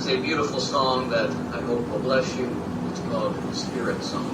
It's a beautiful song that I hope will bless you. It's called the Spirit Song.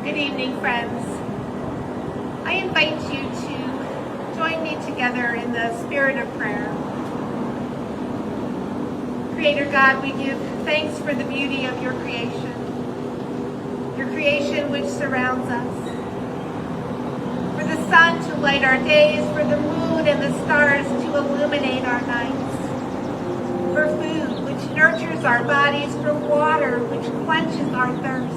Good evening, friends. I invite you to join me together in the spirit of prayer. Creator God, we give thanks for the beauty of your creation which surrounds us. For the sun to light our days, for the moon and the stars to illuminate our nights. For food which nurtures our bodies, for water which quenches our thirst.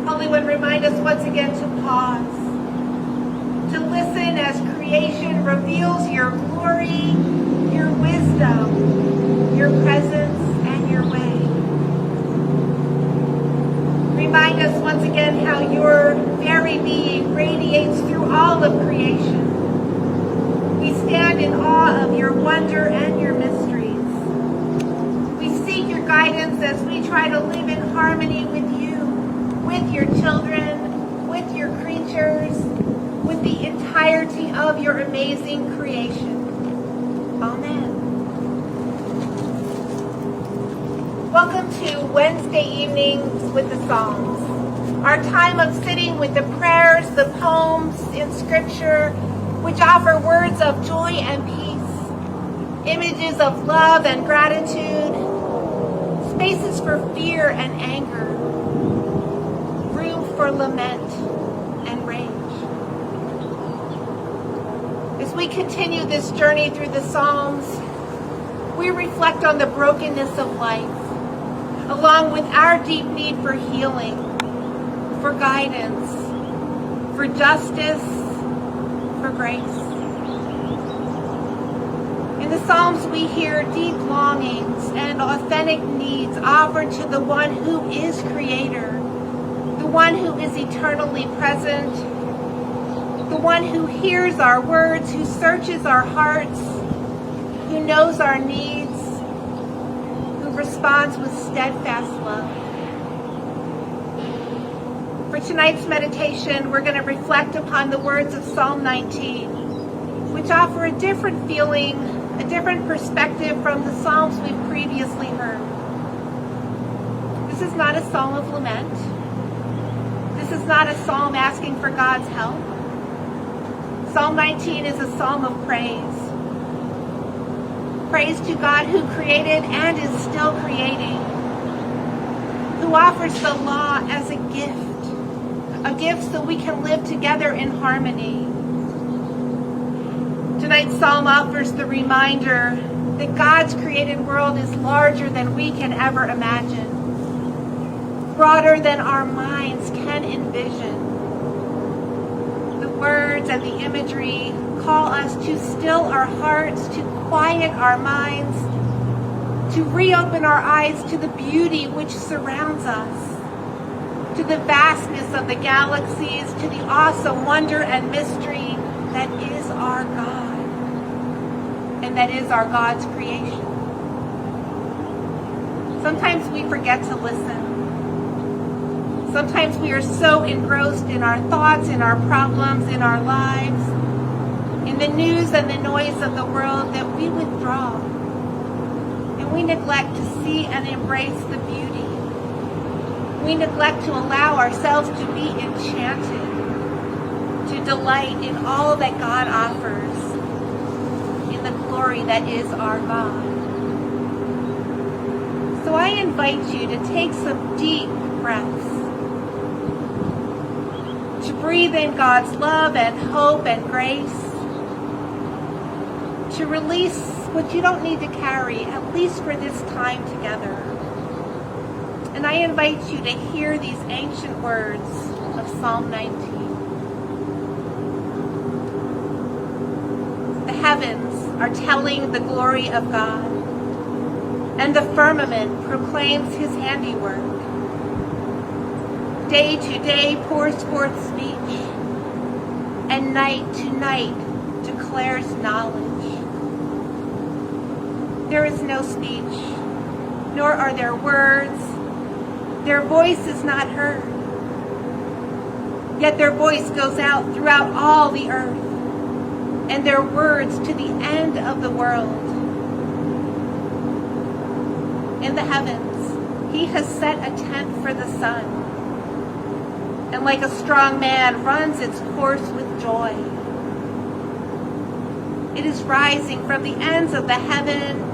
Holy One, remind us once again to pause, to listen as creation reveals your glory, your wisdom, your presence, and your way. Remind us once again how your very being radiates through all of creation. We stand in awe of your wonder and your mysteries. We seek your guidance as we try to live in harmony with you, with your children, with your creatures, with the entirety of your amazing creation. Amen. Welcome to Wednesday evenings with the Psalms, our time of sitting with the prayers, the poems in Scripture, which offer words of joy and peace, images of love and gratitude, spaces for fear and anger, room for lament and rage. As we continue this journey through the Psalms, we reflect on the brokenness of life, along with our deep need for healing, for guidance, for justice, for grace. In the Psalms, we hear deep longings and authentic needs offered to the one who is Creator, the one who is eternally present, the one who hears our words, who searches our hearts, who knows our needs, who responds with steadfast love. For tonight's meditation, we're going to reflect upon the words of Psalm 19, which offer a different feeling, a different perspective from the Psalms we've previously heard. This is not a psalm of lament. This is not a psalm asking for God's help. Psalm 19 is a psalm of praise. Praise to God who created and is still creating, who offers the law as a gift so we can live together in harmony. Tonight's psalm offers the reminder that God's created world is larger than we can ever imagine, broader than our minds can envision. The words and the imagery call us to still our hearts, to quiet our minds, to reopen our eyes to the beauty which surrounds us, to the vastness of the galaxies, to the awesome wonder and mystery that is our God, and that is our God's creation. Sometimes we forget to listen. Sometimes we are so engrossed in our thoughts, in our problems, in our lives, in the news and the noise of the world that we withdraw. And we neglect to see and embrace the beauty. We neglect to allow ourselves to be enchanted, to delight in all that God offers, in the glory that is our God. So I invite you to take some deep breaths, to breathe in God's love and hope and grace, to release what you don't need to carry, at least for this time together. And I invite you to hear these ancient words of Psalm 19. The heavens are telling the glory of God, and the firmament proclaims his handiwork. Day to day pours forth speech, and night to night declares knowledge. There is no speech, nor are there words. Their voice is not heard. Yet their voice goes out throughout all the earth, and their words to the end of the world. In the heavens, he has set a tent for the sun, and like a strong man runs its course with joy. It is rising from the ends of the heaven,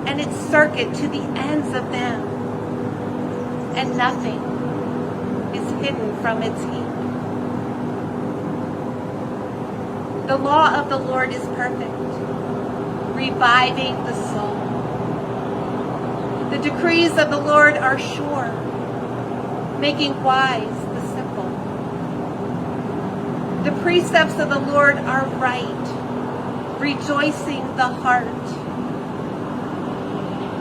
and its circuit to the ends of them, and nothing is hidden from its heat. The law of the Lord is perfect, reviving the soul. The decrees of the Lord are sure, making wise the simple. The precepts of the Lord are right, rejoicing the heart.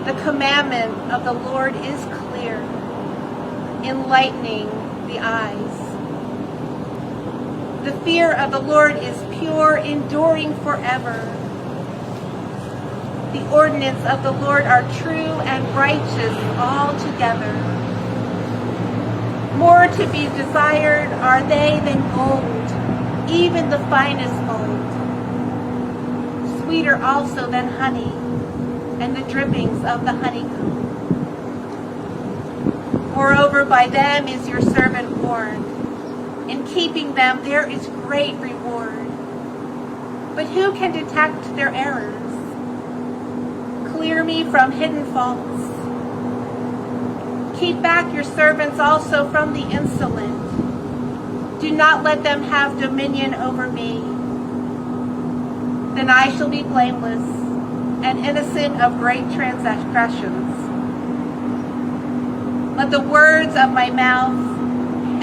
The commandment of the Lord is clear, enlightening the eyes. The fear of the Lord is pure, enduring forever. The ordinances of the Lord are true and righteous altogether. More to be desired are they than gold, even the finest gold. Sweeter also than honey, and the drippings of the honeycomb. Moreover, by them is your servant warned. In keeping them there is great reward. But who can detect their errors? Clear me from hidden faults. Keep back your servants also from the insolent. Do not let them have dominion over me. Then I shall be blameless and innocent of great transgressions. Let the words of my mouth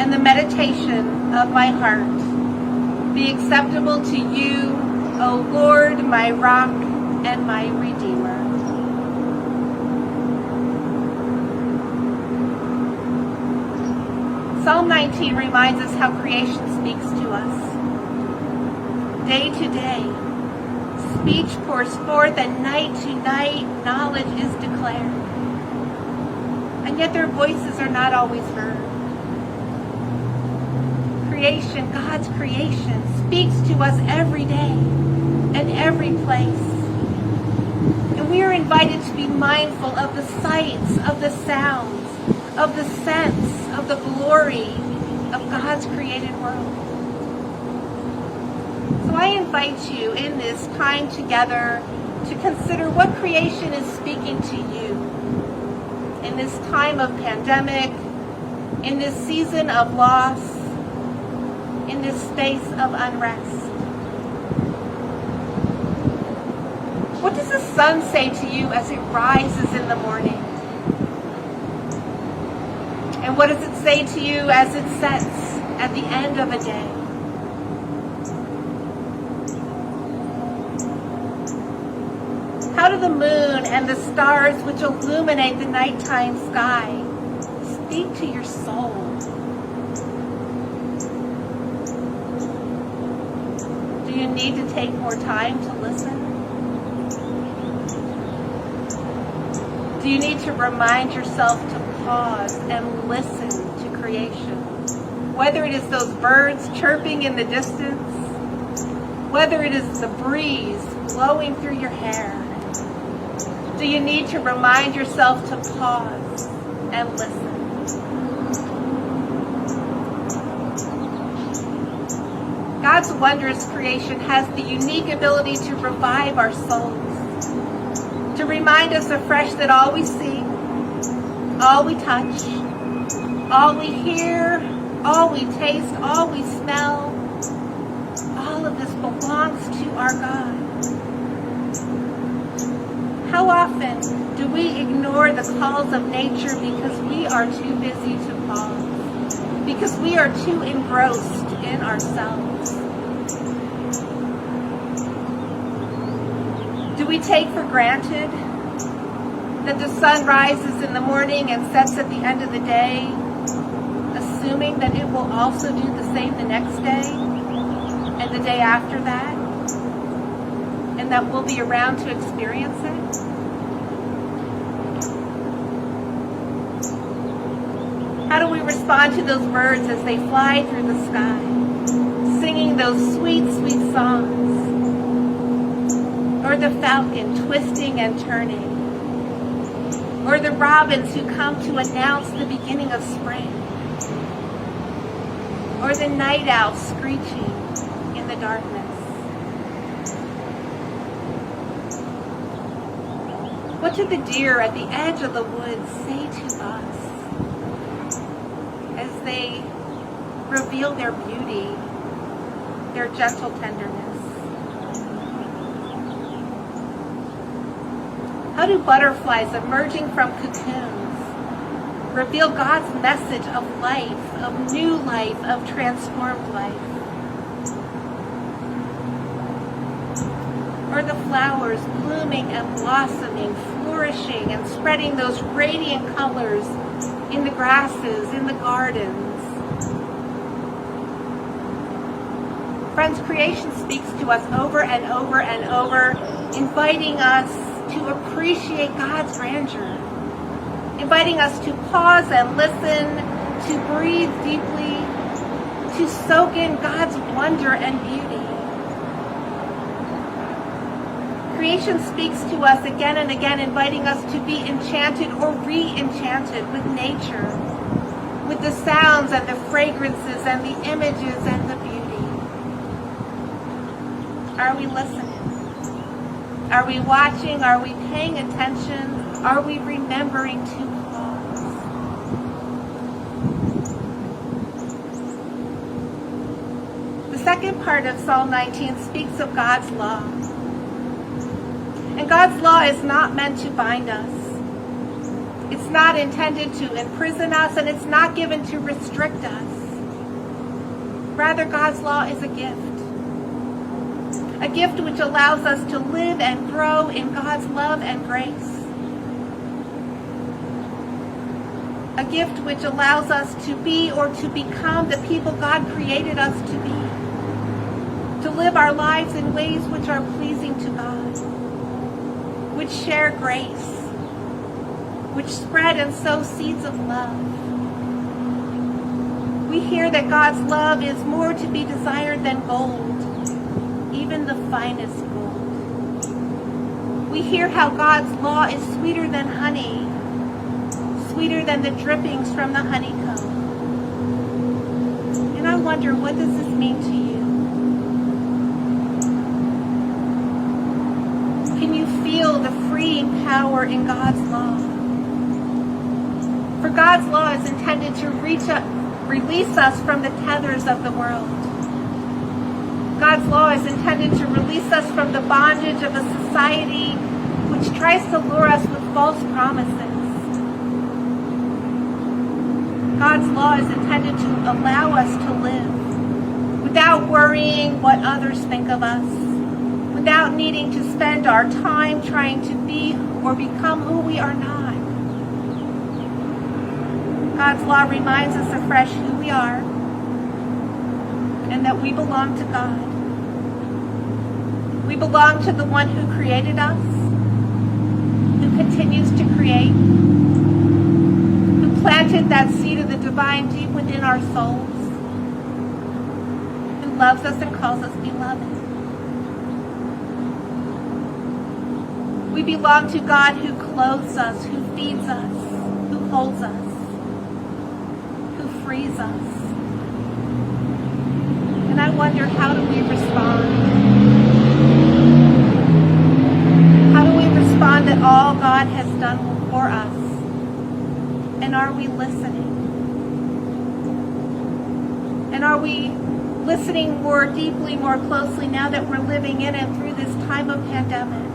and the meditation of my heart be acceptable to you, O Lord, my rock and my redeemer. Psalm 19 reminds us how creation speaks to us. Day to day, speech pours forth, and night to night, knowledge is declared. And yet their voices are not always heard. Creation, God's creation, speaks to us every day and every place. And we are invited to be mindful of the sights, of the sounds, of the sense, of the glory of God's created world. So I invite you in this time together to consider what creation is speaking to you in this time of pandemic, in this season of loss, in this space of unrest. What does the sun say to you as it rises in the morning? And what does it say to you as it sets at the end of a day? How do the moon and the stars which illuminate the nighttime sky speak to your soul? Do you need to take more time to listen? Do you need to remind yourself to pause and listen to creation? Whether it is those birds chirping in the distance, whether it is the breeze blowing through your hair, do you need to remind yourself to pause and listen? God's wondrous creation has the unique ability to revive our souls, to remind us afresh that all we see, all we touch, all we hear, all we taste, all we smell, all of this belongs to our God. How often do we ignore the calls of nature because we are too busy to pause, because we are too engrossed in ourselves? Do we take for granted that the sun rises in the morning and sets at the end of the day, assuming that it will also do the same the next day and the day after that, and that we'll be around to experience it? How do we respond to those birds as they fly through the sky, singing those sweet, sweet songs? Or the falcon twisting and turning? Or the robins who come to announce the beginning of spring? Or the night owl screeching in the darkness? What do the deer at the edge of the woods say to us as they reveal their beauty, their gentle tenderness? How do butterflies emerging from cocoons reveal God's message of life, of new life, of transformed life? Or the flowers blooming and blossoming, flourishing and spreading those radiant colors in the grasses, in the gardens? Friends, creation speaks to us over and over and over, inviting us to appreciate God's grandeur, inviting us to pause and listen, to breathe deeply, to soak in God's wonder and beauty. Creation speaks to us again and again, inviting us to be enchanted or re-enchanted with nature, with the sounds and the fragrances and the images and the beauty. Are we listening? Are we watching? Are we paying attention? Are we remembering to pause? The second part of Psalm 19 speaks of God's law. And God's law is not meant to bind us. It's not intended to imprison us, and it's not given to restrict us. Rather, God's law is a gift which allows us to live and grow in God's love and grace. a gift which allows us to be or to become the people God created us to be, to live our lives in ways which are pleasing to God, which share grace, which spread and sow seeds of love. We hear that God's love is more to be desired than gold, even the finest gold. We hear how God's law is sweeter than honey, sweeter than the drippings from the honeycomb. And I wonder, what does this mean to you? Can you feel the freeing power in God's law? For God's law is intended to release us from the tethers of the world. God's law is intended to release us from the bondage of a society which tries to lure us with false promises. God's law is intended to allow us to live without worrying what others think of us, without needing to spend our time trying to be or become who we are not. God's law reminds us afresh who we are and that we belong to God. We belong to the one who created us, who continues to create, who planted that seed of the divine deep within our souls, who loves us and calls us beloved. We belong to God who clothes us, who feeds us, who holds us, who frees us. And I wonder, how do we respond? How do we respond to all God has done for us? And are we listening? And are we listening more deeply, more closely now that we're living in and through this time of pandemic?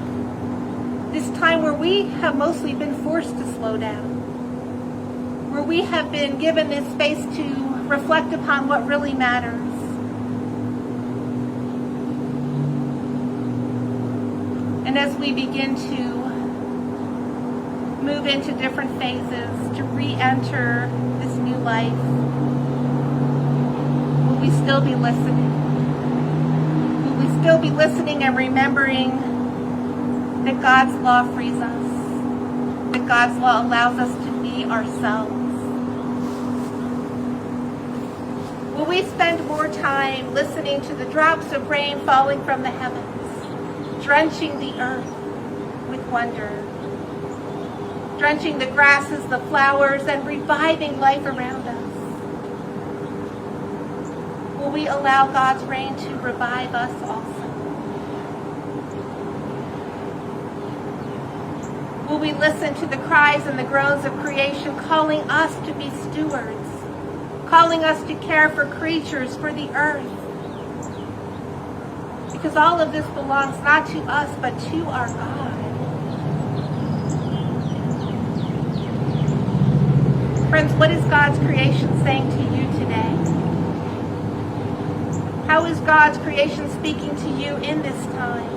This time where we have mostly been forced to slow down, where we have been given this space to reflect upon what really matters. And as we begin to move into different phases, to re-enter this new life, will we still be listening? Will we still be listening and remembering that God's law frees us, that God's law allows us to be ourselves? Will we spend more time listening to the drops of rain falling from the heavens, drenching the earth with wonder, drenching the grasses, the flowers, and reviving life around us? Will we allow God's rain to revive us also? Will we listen to the cries and the groans of creation calling us to be stewards, calling us to care for creatures, for the earth? Because all of this belongs not to us, but to our God. Friends, what is God's creation saying to you today? How is God's creation speaking to you in this time?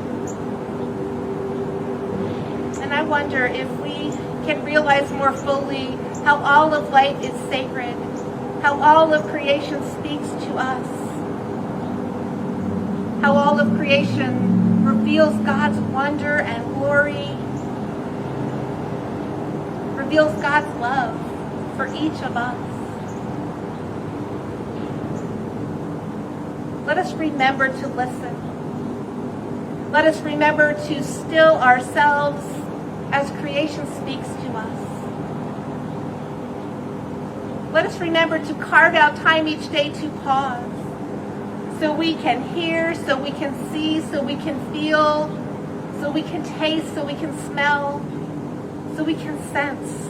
And I wonder if we can realize more fully how all of life is sacred, how all of creation speaks to us, how all of creation reveals God's wonder and glory, reveals God's love for each of us. Let us remember to listen. Let us remember to still ourselves as creation speaks to us. Let us remember to carve out time each day to pause, so we can hear, so we can see, so we can feel, so we can taste, so we can smell, so we can sense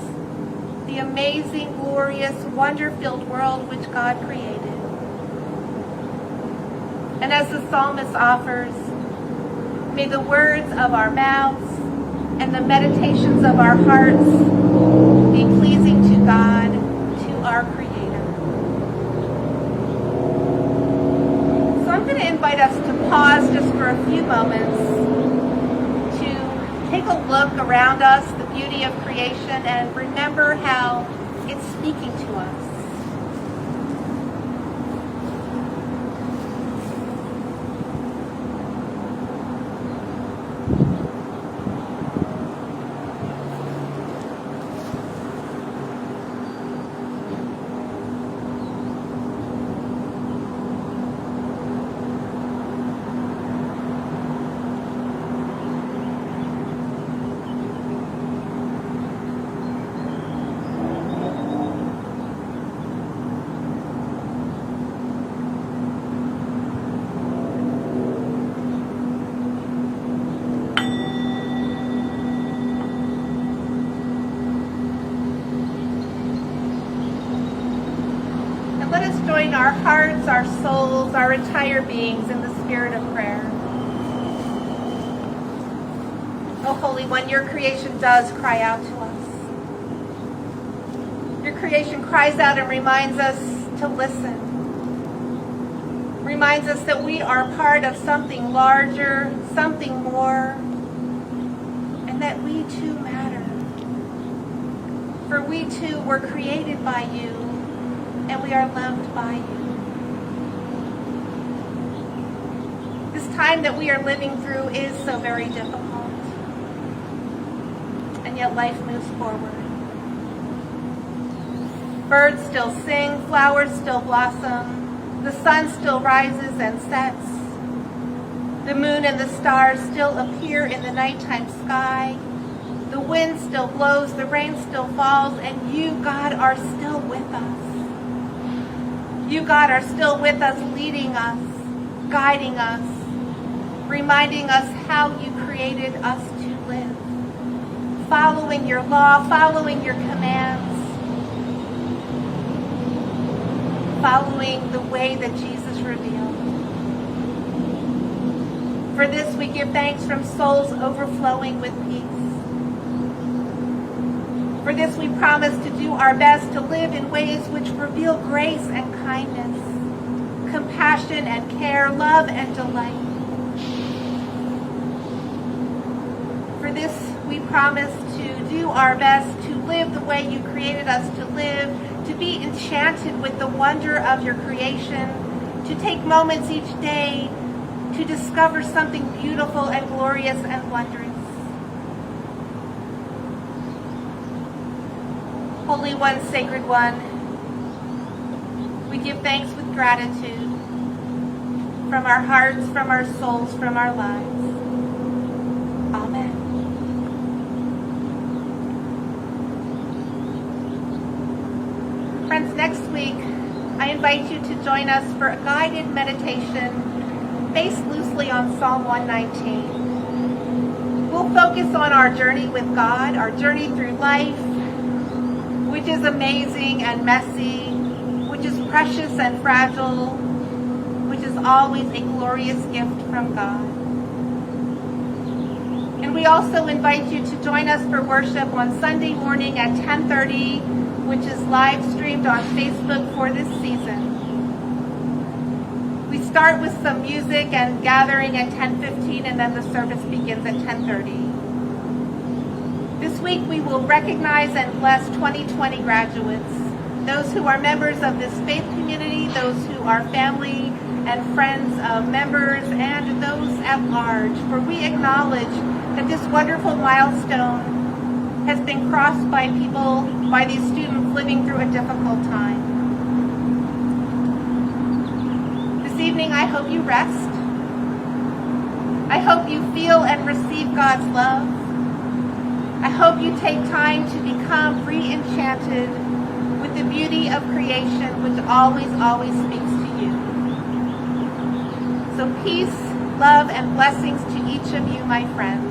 the amazing, glorious, wonder-filled world which God created. And as the psalmist offers, may the words of our mouths and the meditations of our hearts be pleasing to God, to our Creator. So I'm going to invite us to pause just for a few moments to take a look around us, the beauty of creation, and remember how it's speaking to us. Let us join our hearts, our souls, our entire beings in the spirit of prayer. O Holy One, your creation does cry out to us. Your creation cries out and reminds us to listen. Reminds us that we are part of something larger, something more, and that we too matter. For we too were created by you, and we are loved by you. This time that we are living through is so very difficult, and yet life moves forward. Birds still sing, flowers still blossom, the sun still rises and sets, the moon and the stars still appear in the nighttime sky, the wind still blows, the rain still falls, and you, God, are still with us. You, God, are still with us, leading us, guiding us, reminding us how you created us to live, following your law, following your commands, following the way that Jesus revealed. For this we give thanks from souls overflowing with peace. For this we promise to do our best to live in ways which reveal grace and kindness, compassion and care, love and delight. For this we promise to do our best to live the way you created us to live, to be enchanted with the wonder of your creation, to take moments each day to discover something beautiful and glorious and wondrous. Holy One, Sacred One, we give thanks with gratitude from our hearts, from our souls, from our lives. Amen. Friends, next week, I invite you to join us for a guided meditation based loosely on Psalm 119. We'll focus on our journey with God, our journey through life, which is amazing and messy, which is precious and fragile, which is always a glorious gift from God. And we also invite you to join us for worship on Sunday morning at 10:30, which is live streamed on Facebook for this season. We start with some music and gathering at 10:15, and then the service begins at 10:30. This week we will recognize and bless 2020 graduates, those who are members of this faith community, those who are family and friends of members, and those at large. For we acknowledge that this wonderful milestone has been crossed by people, by these students living through a difficult time. This evening I hope you rest. I hope you feel and receive God's love. I hope you take time to become re-enchanted with the beauty of creation, which always, always speaks to you. So peace, love, and blessings to each of you, my friends.